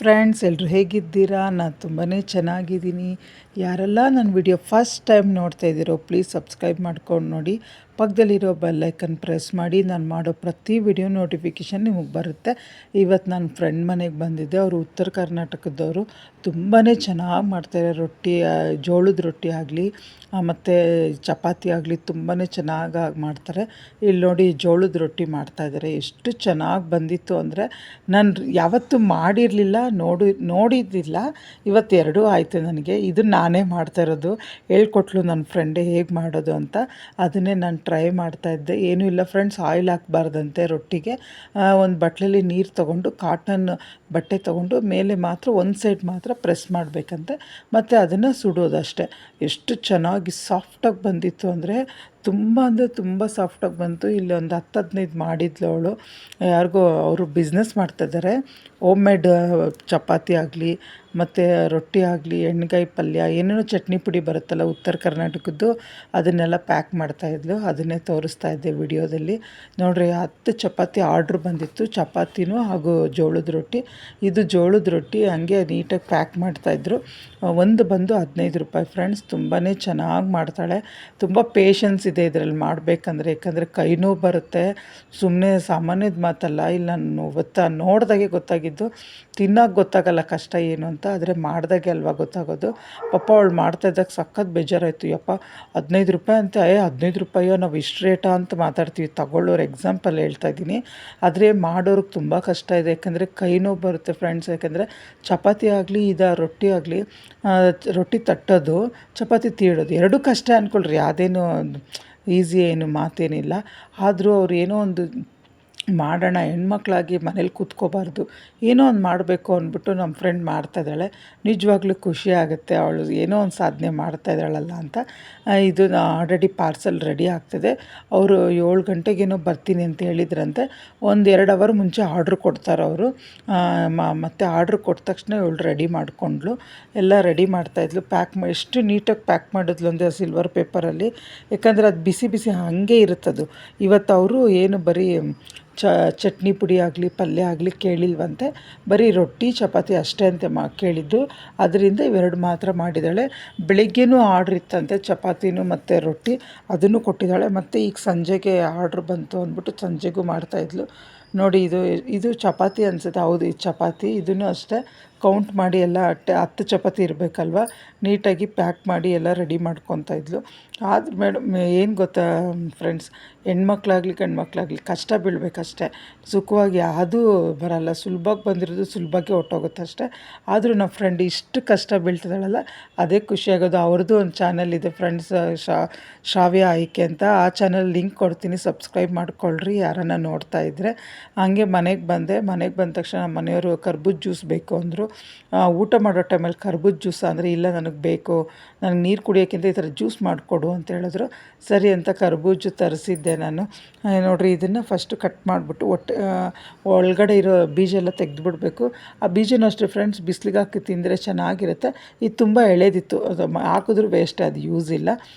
Friends, ಎಲ್ಲರೂ ಹೇಗಿದ್ದೀರಾ? ನಾನು ತುಂಬಾ ಚೆನ್ನಾಗಿದ್ದೀನಿ. ಯಾರೆಲ್ಲ ನನ್ನ ವಿಡಿಯೋ ಫಸ್ಟ್ ಟೈಮ್ ನೋಡ್ತಾ ಇದ್ದೀರೋ ಪ್ಲೀಸ್ ಸಬ್ಸ್ಕ್ರೈಬ್ ಮಾಡ್ಕೊಂಡು ನೋಡಿ. ಪಕ್ಕದಲ್ಲಿರೋ ಬೆಲ್ಲೈಕನ್ ಪ್ರೆಸ್ ಮಾಡಿ. ನಾನು ಮಾಡೋ ಪ್ರತಿ ವಿಡಿಯೋ ನೋಟಿಫಿಕೇಷನ್ ನಿಮಗೆ ಬರುತ್ತೆ. ಇವತ್ತು ನನ್ನ ಫ್ರೆಂಡ್ ಮನೆಗೆ ಬಂದಿದ್ದೆ. ಅವರು ಉತ್ತರ ಕರ್ನಾಟಕದವರು. ತುಂಬಾ ಚೆನ್ನಾಗಿ ಮಾಡ್ತಾರೆ ರೊಟ್ಟಿ, ಜೋಳದ ರೊಟ್ಟಿ ಆಗಲಿ ಮತ್ತು ಚಪಾತಿ ಆಗಲಿ ತುಂಬಾ ಚೆನ್ನಾಗಿ ಮಾಡ್ತಾರೆ. ಇಲ್ಲಿ ನೋಡಿ ಜೋಳದ ರೊಟ್ಟಿ ಮಾಡ್ತಾಯಿದ್ದಾರೆ. ಎಷ್ಟು ಚೆನ್ನಾಗಿ ಬಂದಿತ್ತು ಅಂದರೆ ನಾನು ಯಾವತ್ತೂ ಮಾಡಿರಲಿಲ್ಲ, ನೋಡಿದ್ದಿಲ್ಲ. ಇವತ್ತು ಎರಡೂ ಆಯಿತು ನನಗೆ. ಇದನ್ನು ನಾನೇ ಮಾಡ್ತಾ ಇರೋದು. ಹೇಳ್ಕೊಟ್ಲು ನನ್ನ ಫ್ರೆಂಡೇ ಹೇಗೆ ಮಾಡೋದು ಅಂತ. ಅದನ್ನೇ ನಾನು ಟ್ರೈ ಮಾಡ್ತಾಯಿದ್ದೆ. ಏನೂ ಇಲ್ಲ ಫ್ರೆಂಡ್ಸ್, ಆಯಿಲ್ ಹಾಕಬಾರ್ದಂತೆ ರೊಟ್ಟಿಗೆ. ಒಂದು ಬಟ್ಲಲ್ಲಿ ನೀರು ತೊಗೊಂಡು ಕಾಟನ್ ಬಟ್ಟೆ ತೊಗೊಂಡು ಮೇಲೆ ಮಾತ್ರ ಒಂದು ಸೈಡ್ ಮಾತ್ರ ಪ್ರೆಸ್ ಮಾಡಬೇಕಂತೆ. ಮತ್ತು ಅದನ್ನು ಸುಡೋದಷ್ಟೇ. ಎಷ್ಟು ಚೆನ್ನಾಗಿ ಸಾಫ್ಟಾಗಿ ಬಂದಿತ್ತು ಅಂದರೆ ತುಂಬ ಸಾಫ್ಟಾಗಿ ಬಂತು. ಇಲ್ಲಿ ಒಂದು 10-15 ಮಾಡಿದ್ಲು ಅವಳು. ಯಾರಿಗೋ ಅವರು ಬಿಸ್ನೆಸ್ ಮಾಡ್ತಾಯಿದ್ದಾರೆ. ಹೋಮ್ ಮೇಡ್ ಚಪಾತಿ ಆಗಲಿ ಮತ್ತು ರೊಟ್ಟಿ ಆಗಲಿ, ಎಣ್ಗಾಯಿ ಪಲ್ಯ, ಏನೇನೋ ಚಟ್ನಿ ಪುಡಿ ಬರುತ್ತಲ್ಲ ಉತ್ತರ ಕರ್ನಾಟಕದ್ದು, ಅದನ್ನೆಲ್ಲ ಪ್ಯಾಕ್ ಮಾಡ್ತಾಯಿದ್ಲು. ಅದನ್ನೇ ತೋರಿಸ್ತಾ ಇದ್ದೆ ವಿಡಿಯೋದಲ್ಲಿ. ನೋಡಿರಿ, 10 ಚಪಾತಿ ಆರ್ಡ್ರ್ ಬಂದಿತ್ತು. ಚಪಾತಿನೂ ಹಾಗೂ ಜೋಳದ ರೊಟ್ಟಿ. ಇದು ಜೋಳದ ರೊಟ್ಟಿ ಹಂಗೆ ನೀಟಾಗಿ ಪ್ಯಾಕ್ ಮಾಡ್ತಾಯಿದ್ರು. ಒಂದು ಬಂದು 15 ರೂಪಾಯಿ ಫ್ರೆಂಡ್ಸ್. ತುಂಬಾ ಚೆನ್ನಾಗಿ ಮಾಡ್ತಾಳೆ. ತುಂಬ ಪೇಷನ್ಸ್ ಇದೆ ಇದರಲ್ಲಿ ಮಾಡಬೇಕಂದ್ರೆ. ಯಾಕಂದರೆ ಕೈ ನೋವು ಬರುತ್ತೆ. ಸುಮ್ಮನೆ ಸಾಮಾನ್ಯದ ಮಾತಲ್ಲ. ಇಲ್ಲಿ ನಾನು ನೋಡಿದಾಗೆ ಗೊತ್ತಾಗಿದ್ದು. ತಿನ್ನೋಕೆ ಗೊತ್ತಾಗಲ್ಲ ಕಷ್ಟ ಏನು ಅಂತ, ಆದರೆ ಮಾಡಿದಾಗೆ ಅಲ್ವಾ ಗೊತ್ತಾಗೋದು. ಪಾಪ ಅವಳು ಮಾಡ್ತಾಯಿದ್ದಾಗ ಸಖತ್ ಬೇಜಾರಾಯಿತು. ಯಪ್ಪ 15 ರೂಪಾಯಿ ಅಂತ, 15 ರೂಪಾಯೋ, ನಾವು ಇಷ್ಟು ರೇಟಾ ಅಂತ ಮಾತಾಡ್ತೀವಿ. ತಗೊಳ್ಳೋರು ಎಕ್ಸಾಂಪಲ್ ಹೇಳ್ತಾ ಇದ್ದೀನಿ. ಆದರೆ ಮಾಡೋರಿಗೆ ತುಂಬ ಕಷ್ಟ ಇದೆ. ಯಾಕಂದರೆ ಕೈ ನೋವು ಬರುತ್ತೆ ಫ್ರೆಂಡ್ಸ್. ಯಾಕಂದರೆ ಚಪಾತಿ ಆಗಲಿ ರೊಟ್ಟಿ ಆಗಲಿ, ರೊಟ್ಟಿ ತಟ್ಟೋದು, ಚಪಾತಿ ತೀಡೋದು ಎರಡೂ ಕಷ್ಟ ಅಂದ್ಕೊಳ್ರಿ. ಅದೇನು ಈಸಿ ಏನು ಮಾತೇನಿಲ್ಲ. ಆದರೂ ಅವ್ರು ಏನೋ ಒಂದು ಮಾಡೋಣ, ಹೆಣ್ಮಕ್ಳಾಗಿ ಮನೇಲಿ ಕೂತ್ಕೋಬಾರ್ದು, ಏನೋ ಒಂದು ಮಾಡಬೇಕು ಅಂದ್ಬಿಟ್ಟು ನಮ್ಮ ಫ್ರೆಂಡ್ ಮಾಡ್ತಾಯಿದ್ದಾಳೆ. ನಿಜವಾಗ್ಲೂ ಖುಷಿ ಆಗುತ್ತೆ. ಅವಳು ಏನೋ ಒಂದು ಸಾಧನೆ ಮಾಡ್ತಾಯಿದ್ದಾಳಲ್ಲ ಅಂತ. ಇದು ಆಲ್ರೆಡಿ ಪಾರ್ಸಲ್ ರೆಡಿ ಆಗ್ತದೆ. ಅವರು 7 ಗಂಟೆಗೇನೋ ಬರ್ತೀನಿ ಅಂತ ಹೇಳಿದ್ರಂತೆ. 1-2 ಅವರ್ ಮುಂಚೆ ಆರ್ಡ್ರ್ ಕೊಡ್ತಾರೆ ಅವರು. ಮತ್ತು ಆರ್ಡ್ರ್ ಕೊಟ್ಟ ತಕ್ಷಣ ಇವಳು ರೆಡಿ ಮಾಡಿಕೊಂಡ್ಳು. ಎಲ್ಲ ರೆಡಿ ಮಾಡ್ತಾಯಿದ್ಲು. ಎಷ್ಟು ನೀಟಾಗಿ ಪ್ಯಾಕ್ ಮಾಡಿದ್ಲು ಅಂದರೆ ಸಿಲ್ವರ್ ಪೇಪರಲ್ಲಿ. ಯಾಕಂದರೆ ಅದು ಬಿಸಿ ಬಿಸಿ ಹಾಗೆ ಇರುತ್ತದು. ಇವತ್ತು ಅವರು ಏನು ಬರೀ ಚಟ್ನಿ ಪುಡಿ ಆಗಲಿ ಪಲ್ಯ ಆಗಲಿ ಕೇಳಿಲ್ವಂತೆ. ಬರೀ ರೊಟ್ಟಿ ಚಪಾತಿ ಅಷ್ಟೇ ಅಂತ ಕೇಳಿದ್ದು. ಅದರಿಂದ ಇವೆರಡು ಮಾತ್ರ ಮಾಡಿದ್ದಾಳೆ. ಬೆಳಿಗ್ಗೆನೂ ಆರ್ಡ್ರ್ ಇತ್ತಂತೆ, ಚಪಾತಿನೂ ಮತ್ತು ರೊಟ್ಟಿ ಅದನ್ನು ಕೊಟ್ಟಿದ್ದಾಳೆ. ಮತ್ತು ಈಗ ಸಂಜೆಗೆ ಆರ್ಡ್ರ್ ಬಂತು ಅಂದ್ಬಿಟ್ಟು ಸಂಜೆಗೂ ಮಾಡ್ತಾಯಿದ್ಲು. ನೋಡಿ, ಇದು ಚಪಾತಿ ಅನಿಸುತ್ತೆ. ಹೌದು, ಇದು ಚಪಾತಿ. ಇದನ್ನು ಅಷ್ಟೇ ಕೌಂಟ್ ಮಾಡಿ ಎಲ್ಲ 10 ಚಪಾತಿ ಇರಬೇಕಲ್ವ, ನೀಟಾಗಿ ಪ್ಯಾಕ್ ಮಾಡಿ ಎಲ್ಲ ರೆಡಿ ಮಾಡ್ಕೊತಾ ಇದ್ಲು. ಆದ್ರೆ ಮೇಡಮ್ ಏನು ಗೊತ್ತಾ ಫ್ರೆಂಡ್ಸ್, ಹೆಣ್ಮಕ್ಳಾಗಲಿ ಗಂಡ್ಮಕ್ಳಾಗಲಿ ಕಷ್ಟ ಬೀಳಬೇಕಷ್ಟೆ. ಸುಖವಾಗಿ ಯಾವುದೂ ಬರಲ್ಲ. ಸುಲಭವಾಗಿ ಬಂದಿರೋದು ಸುಲಭವಾಗಿ ಹೊರ್ಟೋಗುತ್ತೆ ಅಷ್ಟೇ. ಆದರೂ ನಮ್ಮ ಫ್ರೆಂಡ್ ಇಷ್ಟು ಕಷ್ಟ ಬೀಳ್ತಿದ್ದಾಳಲ್ಲ, ಅದೇ ಖುಷಿಯಾಗೋದು. ಅವ್ರದ್ದು ಒಂದು ಚಾನಲ್ ಇದೆ ಫ್ರೆಂಡ್ಸ್, ಶ್ರಾವ್ಯ ಆಯ್ಕೆ ಅಂತ. ಆ ಚಾನಲ್ ಲಿಂಕ್ ಕೊಡ್ತೀನಿ, ಸಬ್ಸ್ಕ್ರೈಬ್ ಮಾಡ್ಕೊಳ್ರಿ ಯಾರನ್ನ ನೋಡ್ತಾ ಇದ್ದರೆ. ಹಂಗೆ ಮನೆಗೆ ಬಂದ ತಕ್ಷಣ ನಮ್ಮ ಮನೆಯವರು ಕರ್ಬೂಜ ಜ್ಯೂಸ್ ಬೇಕು ಅಂದರು. ಊಟ ಮಾಡೋ ಟೈಮಲ್ಲಿ ಕರ್ಬೂಜ ಜ್ಯೂಸ್ ಅಂದರೆ, ಇಲ್ಲ ನನಗೆ ಬೇಕು, ನನಗೆ ನೀರು ಕುಡಿಯೋಕ್ಕಿಂತ ಈ ಥರ ಜ್ಯೂಸ್ ಮಾಡಿಕೊಡು ಅಂತ ಹೇಳಿದ್ರು. ಸರಿ ಅಂತ ಕರ್ಬೂಜ ತರಿಸಿದ್ದೆ ನಾನು. ನೋಡಿರಿ, ಇದನ್ನು ಫಸ್ಟು ಕಟ್ ಮಾಡಿಬಿಟ್ಟು ಒಳಗಡೆ ಇರೋ ಬೀಜ ಎಲ್ಲ ತೆಗೆದುಬಿಡ್ಬೇಕು. ಆ ಬೀಜನೂ ಅಷ್ಟೇ ಫ್ರೆಂಡ್ಸ್, ಬಿಸಿಲಿಗೆ ಹಾಕಿ ತಿಂದರೆ ಚೆನ್ನಾಗಿರುತ್ತೆ. ಇದು ತುಂಬ ಎಳೆದಿತ್ತು, ಅದು ಹಾಕಿದ್ರೂ ವೇಸ್ಟ್, ಅದು ಯೂಸ್ ಇಲ್ಲ.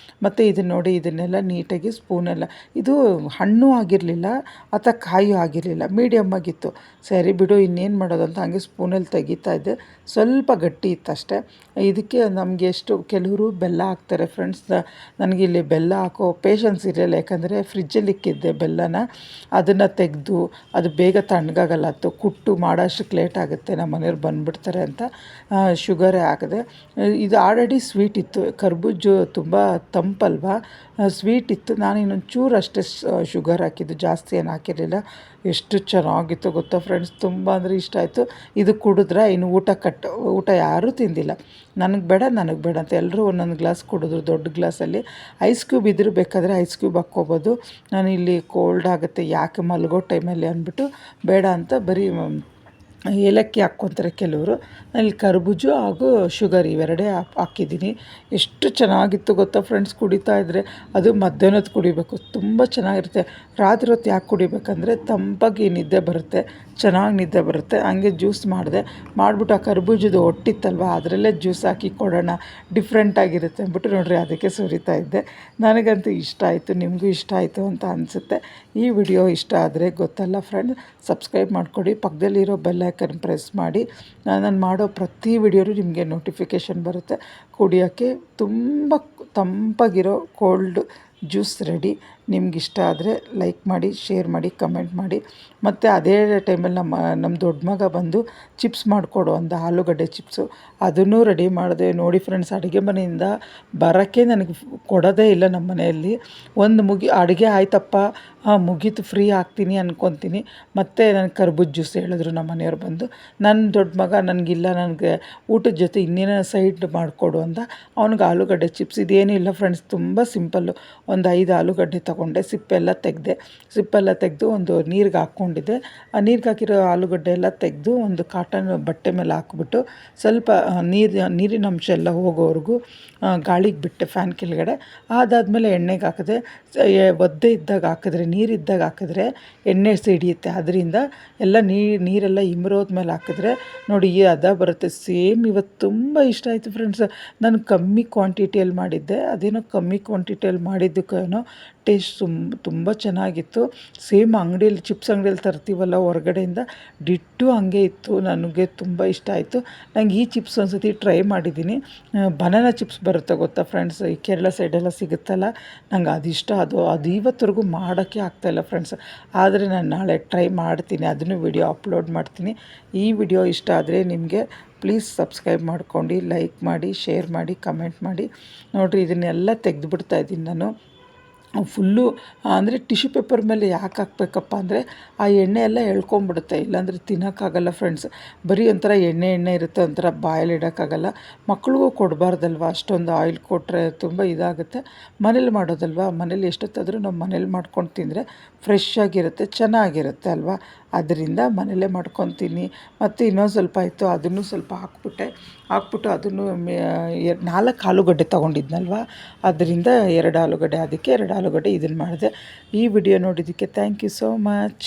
ಮತ್ತು ಇದನ್ನು ನೋಡಿ, ಇದನ್ನೆಲ್ಲ ನೀಟಾಗಿ ಸ್ಪೂನೆಲ್ಲ, ಇದು ಹಣ್ಣು ಆಗಿರಲಿಲ್ಲ ಅಥವಾ ಕಾಯು ಆಗಿರಲಿಲ್ಲ, ಮೀಡಿಯಮ್ ಆಗಿತ್ತು. ಸರಿ ಬಿಡು, ಇನ್ನೇನು ಮಾಡೋದು ಅಂತ ಹಂಗೆ ಸ್ಪೂನಲ್ಲಿ ತೆಗಿತಾ ಇದ್ದೆ. ಸ್ವಲ್ಪ ಗಟ್ಟಿ ಇತ್ತಷ್ಟೇ. ಇದಕ್ಕೆ ನಮಗೆ ಕೆಲವರು ಬೆಲ್ಲ ಹಾಕ್ತಾರೆ ಫ್ರೆಂಡ್ಸ್. ನನಗಿಲ್ಲಿ ಬೆಲ್ಲ ಹಾಕೋ ಪೇಷನ್ಸ್ ಇರಲಿಲ್ಲ. ಯಾಕಂದರೆ ಫ್ರಿಜ್ಜಲ್ಲಿ ಇಕ್ಕಿದ್ದೆ ಬೆಲ್ಲನ. ಅದನ್ನು ತೆಗೆದು ಅದು ಬೇಗ ತಣ್ಣಗಾಗಲ್ಲ, ಅದು ಕುಟ್ಟು ಮಾಡೋಷ್ಟಕ್ಕೆ ಲೇಟ್ ಆಗುತ್ತೆ, ನಮ್ಮ ಮನೆಯವ್ರು ಬಂದುಬಿಡ್ತಾರೆ ಅಂತ ಶುಗರೇ ಹಾಕಿದೆ. ಇದು ಆಲ್ರೆಡಿ ಸ್ವೀಟ್ ಇತ್ತು. ಕರ್ಬೂಜು ತುಂಬ ತಂಪಲ್ವಾ, ಸ್ವೀಟ್ ಇತ್ತು. ನಾನು ಇನ್ನೊಂದು ಚೂರು ಅಷ್ಟೇ ಶುಗರ್ ಹಾಕಿದ್ದು, ಜಾಸ್ತಿ ಏನು ಹಾಕಿರಲಿಲ್ಲ. ಎಷ್ಟು ಚೆನ್ನಾಗಿತ್ತು ಗೊತ್ತಾ ಫ್ರೆಂಡ್ಸ್, ತುಂಬ ಅಂದರೆ ಇಷ್ಟ ಆಯಿತು. ಇದು ಕುಡಿದ್ರೆ ಇನ್ನು ಊಟ ಯಾರೂ ತಿಂದಿಲ್ಲ. ನನಗೆ ಬೇಡ ಅಂತ ಎಲ್ಲರೂ ಒಂದೊಂದು ಗ್ಲಾಸ್ ಕುಡಿದ್ರು, ದೊಡ್ಡ ಗ್ಲಾಸಲ್ಲಿ. ಐಸ್ ಕ್ಯೂಬ್ ಇದ್ರೂ ಬೇಕಾದರೆ ಐಸ್ ಕ್ಯೂಬ್ ಹಾಕ್ಕೋಬೋದು. ನಾನು ಇಲ್ಲಿ ಕೋಲ್ಡ್ ಆಗುತ್ತೆ, ಯಾಕೆ ಮಲಗೋ ಟೈಮಲ್ಲಿ ಅಂದ್ಬಿಟ್ಟು ಬೇಡ ಅಂತ ಬರೀ ಏಲಕ್ಕಿ ಹಾಕ್ಕೊತಾರೆ ಕೆಲವರು. ಅಲ್ಲಿ ಕರ್ಬೂಜು ಹಾಗೂ ಶುಗರ್ ಇವೆರಡೇ ಹಾಕಿದ್ದೀನಿ. ಎಷ್ಟು ಚೆನ್ನಾಗಿತ್ತು ಗೊತ್ತಾ ಫ್ರೆಂಡ್ಸ್, ಕುಡಿತಾ ಇದ್ದರೆ. ಅದು ಮಧ್ಯಾಹ್ನದ ಕುಡಿಬೇಕು, ತುಂಬ ಚೆನ್ನಾಗಿರುತ್ತೆ. ರಾತ್ರಿ ಹೊತ್ತು ಯಾಕೆ ಕುಡಿಬೇಕಂದ್ರೆ ತಂಪಾಗಿ ನಿದ್ದೆ ಬರುತ್ತೆ. ಚೆನ್ನಾಗಿ ನಿದ್ದೆ ಬರುತ್ತೆ. ಹಂಗೆ ಜ್ಯೂಸ್ ಮಾಡಿಬಿಟ್ಟು ಆ ಕರ್ಬೂಜದ ಒಟ್ಟಿತ್ತಲ್ವ ಅದರಲ್ಲೇ ಜ್ಯೂಸ್ ಹಾಕಿ ಕೊಡೋಣ, ಡಿಫ್ರೆಂಟಾಗಿರುತ್ತೆ ಅಂದ್ಬಿಟ್ಟು ನೋಡಿರಿ ಅದಕ್ಕೆ ಸುರಿತಾ ಇದ್ದೆ. ನನಗಂತೂ ಇಷ್ಟ ಆಯಿತು, ನಿಮಗೂ ಇಷ್ಟ ಆಯಿತು ಅಂತ ಅನಿಸುತ್ತೆ. ಈ ವಿಡಿಯೋ ಇಷ್ಟ ಆದರೆ ಗೊತ್ತಲ್ಲ ಫ್ರೆಂಡ್ಸ್, ಸಬ್ಸ್ಕ್ರೈಬ್ ಮಾಡಿಕೊಡಿ, ಪಕ್ಕದಲ್ಲಿರೋ ಬೆಲ್ ಐಕನ್ ಪ್ರೆಸ್ ಮಾಡಿ. ನಾನು ಮಾಡೋ ಪ್ರತಿ ವಿಡಿಯೋರು ನಿಮಗೆ ನೋಟಿಫಿಕೇಷನ್ ಬರುತ್ತೆ. ಕುಡಿಯೋಕ್ಕೆ ತುಂಬ ತಂಪಾಗಿರೋ ಕೋಲ್ಡ್ ಜ್ಯೂಸ್ ರೆಡಿ. ನಿಮಗಿಷ್ಟ ಆದರೆ ಲೈಕ್ ಮಾಡಿ, ಶೇರ್ ಮಾಡಿ, ಕಮೆಂಟ್ ಮಾಡಿ. ಮತ್ತು ಅದೇ ಟೈಮಲ್ಲಿ ನಮ್ಮ ದೊಡ್ಡ ಮಗ ಬಂದು ಚಿಪ್ಸ್ ಮಾಡಿಕೊಡು ಅಂದ, ಆಲೂಗಡ್ಡೆ ಚಿಪ್ಸು, ಅದನ್ನೂ ರೆಡಿ ಮಾಡಿದೆ. ನೋಡಿ ಫ್ರೆಂಡ್ಸ್, ಅಡುಗೆ ಮನೆಯಿಂದ ಬರೋಕ್ಕೆ ನನಗೆ ಕೊಡೋದೇ ಇಲ್ಲ ನಮ್ಮ ಮನೆಯಲ್ಲಿ. ಒಂದು ಅಡುಗೆ ಆಯ್ತಪ್ಪ, ಮುಗೀತು, ಫ್ರೀ ಆಗ್ತೀನಿ ಅಂದ್ಕೊತೀನಿ. ಮತ್ತು ನನಗೆ ಕರ್ಬೂಜ ಜ್ಯೂಸ್ ಹೇಳಿದ್ರು ನಮ್ಮ ಮನೆಯವ್ರು ಬಂದು. ನನ್ನ ದೊಡ್ಡ ಮಗ ನನಗಿಲ್ಲ, ನನಗೆ ಊಟದ ಜೊತೆ ಇನ್ನೇನೋ ಸೈಡ್ ಮಾಡಿಕೊಡು ಅಂದ. ಅವ್ನಿಗೆ ಆಲೂಗಡ್ಡೆ ಚಿಪ್ಸ್. ಇದೇನೂ ಇಲ್ಲ ಫ್ರೆಂಡ್ಸ್, ತುಂಬ ಸಿಂಪಲ್ಲು. ಒಂದು 5 ಆಲೂಗಡ್ಡೆ ತೊಗೊಂಡೆ, ಸಿಪ್ಪೆಲ್ಲ ತೆಗೆದು ಒಂದು ನೀರಿಗೆ ಹಾಕ್ಕೊಂಡಿದ್ದೆ. ಆ ನೀರಿಗೆ ಹಾಕಿರೋ ಆಲೂಗಡ್ಡೆ ಎಲ್ಲ ತೆಗೆದು ಒಂದು ಕಾಟನ್ ಬಟ್ಟೆ ಮೇಲೆ ಹಾಕ್ಬಿಟ್ಟು ಸ್ವಲ್ಪ ನೀರಿನ ಅಂಶ ಎಲ್ಲ ಹೋಗೋವರೆಗೂ ಗಾಳಿಗೆ ಬಿಟ್ಟೆ ಫ್ಯಾನ್ ಕೆಳಗಡೆ. ಅದಾದಮೇಲೆ ಎಣ್ಣೆಗೆ ಹಾಕಿದೆ. ಒದ್ದೆ ಇದ್ದಾಗ ಹಾಕಿದ್ರೆ, ನೀರಿದ್ದಾಗ ಹಾಕಿದ್ರೆ ಎಣ್ಣೆ ಸಿಡಿಯುತ್ತೆ. ಅದರಿಂದ ಎಲ್ಲ ನೀರೆಲ್ಲ ಇಮ್ರೋದ್ಮೇಲೆ ಹಾಕಿದ್ರೆ ನೋಡಿ ಈ ಹದ ಬರುತ್ತೆ. ಸೇಮ್ ಇವತ್ತು ತುಂಬ ಇಷ್ಟ ಆಯಿತು ಫ್ರೆಂಡ್ಸ್. ನಾನು ಕಮ್ಮಿ ಕ್ವಾಂಟಿಟಿಯಲ್ಲಿ ಮಾಡಿದ್ದೆ, ಅದೇನೋ ಕಮ್ಮಿ ಕ್ವಾಂಟಿಟಿಯಲ್ಲಿ ಮಾಡಿದ್ದಕ್ಕೇನೋ ಟೇಸ್ಟ್ ತುಂಬ ಚೆನ್ನಾಗಿತ್ತು. ಸೇಮ್ ಅಂಗಡಿಯಲ್ಲಿ ಚಿಪ್ಸ್ ಅಂಗಡಿಯಲ್ಲಿ ತರ್ತೀವಲ್ಲ ಹೊರಗಡೆಯಿಂದ, ಡಿಟ್ಟು ಹಂಗೆ ಇತ್ತು. ನನಗೆ ತುಂಬ ಇಷ್ಟ ಆಯಿತು. ನಂಗೆ ಈ ಚಿಪ್ಸ್ ಒಂದು ಸತಿ ಟ್ರೈ ಮಾಡಿದ್ದೀನಿ. ಬನಾನಾ ಚಿಪ್ಸ್ ಬರುತ್ತೆ ಗೊತ್ತಾ ಫ್ರೆಂಡ್ಸ್, ಈ ಕೇರಳ ಸೈಡೆಲ್ಲ ಸಿಗುತ್ತಲ್ಲ, ನಂಗೆ ಅದಿಷ್ಟ. ಅದು ಇವತ್ತರೆಗೂ ಮಾಡೋಕ್ಕೆ ಆಗ್ತಾಯಿಲ್ಲ ಫ್ರೆಂಡ್ಸ್. ಆದರೆ ನಾನು ನಾಳೆ ಟ್ರೈ ಮಾಡ್ತೀನಿ, ಅದನ್ನು ವಿಡಿಯೋ ಅಪ್ಲೋಡ್ ಮಾಡ್ತೀನಿ. ಈ ವಿಡಿಯೋ ಇಷ್ಟ ಆದರೆ ನಿಮಗೆ ಪ್ಲೀಸ್ ಸಬ್ಸ್ಕ್ರೈಬ್ ಮಾಡ್ಕೊಂಡು, ಲೈಕ್ ಮಾಡಿ, ಶೇರ್ ಮಾಡಿ, ಕಮೆಂಟ್ ಮಾಡಿ. ನೋಡಿರಿ ಇದನ್ನೆಲ್ಲ ತೆಗೆದುಬಿಡ್ತಾ ಇದ್ದೀನಿ ನಾನು ಫುಲ್ಲು. ಅಂದರೆ ಟಿಶ್ಯೂ ಪೇಪರ್ ಮೇಲೆ ಯಾಕೆ ಹಾಕ್ಬೇಕಪ್ಪ ಅಂದರೆ ಆ ಎಣ್ಣೆ ಎಲ್ಲ ಎಳ್ಕೊಂಬಿಡುತ್ತೆ, ಇಲ್ಲಾಂದರೆ ತಿನ್ನೋಕ್ಕಾಗಲ್ಲ ಫ್ರೆಂಡ್ಸ್. ಬರೀ ಒಂಥರ ಎಣ್ಣೆ ಇರುತ್ತೆ, ಒಂಥರ ಬಾಯಲ್ಲಿ ಇಡೋಕ್ಕಾಗಲ್ಲ. ಮಕ್ಳಿಗೂ ಕೊಡಬಾರ್ದಲ್ವ, ಅಷ್ಟೊಂದು ಆಯಿಲ್ ಕೊಟ್ಟರೆ ತುಂಬ ಇದಾಗುತ್ತೆ. ಮನೇಲಿ ಮಾಡೋದಲ್ವ, ಮನೇಲಿ ಎಷ್ಟೊತ್ತಾದರೂ ನಾವು ಮನೇಲಿ ಮಾಡ್ಕೊಂಡು ತಿಂದರೆ ಫ್ರೆಶ್ ಆಗಿರುತ್ತೆ, ಚೆನ್ನಾಗಿರುತ್ತೆ ಅಲ್ವಾ. ಅದರಿಂದ ಮನೇಲೇ ಮಾಡ್ಕೊತೀನಿ. ಮತ್ತು ಇನ್ನೊಂದು ಸ್ವಲ್ಪ ಇತ್ತು, ಅದನ್ನು ಸ್ವಲ್ಪ ಹಾಕ್ಬಿಟ್ಟು ಅದನ್ನು 4 ಆಲೂಗಡ್ಡೆ ತೊಗೊಂಡಿದ್ನಲ್ವ, ಅದರಿಂದ 2 ಆಲೂಗಡ್ಡೆ, ಅದಕ್ಕೆ 2 ಆಲೂಗಡ್ಡೆ ಇದನ್ನು ಮಾಡಿದೆ. ಈ ವಿಡಿಯೋ ನೋಡಿದ್ದಕ್ಕೆ ಥ್ಯಾಂಕ್ ಯು ಸೋ ಮಚ್.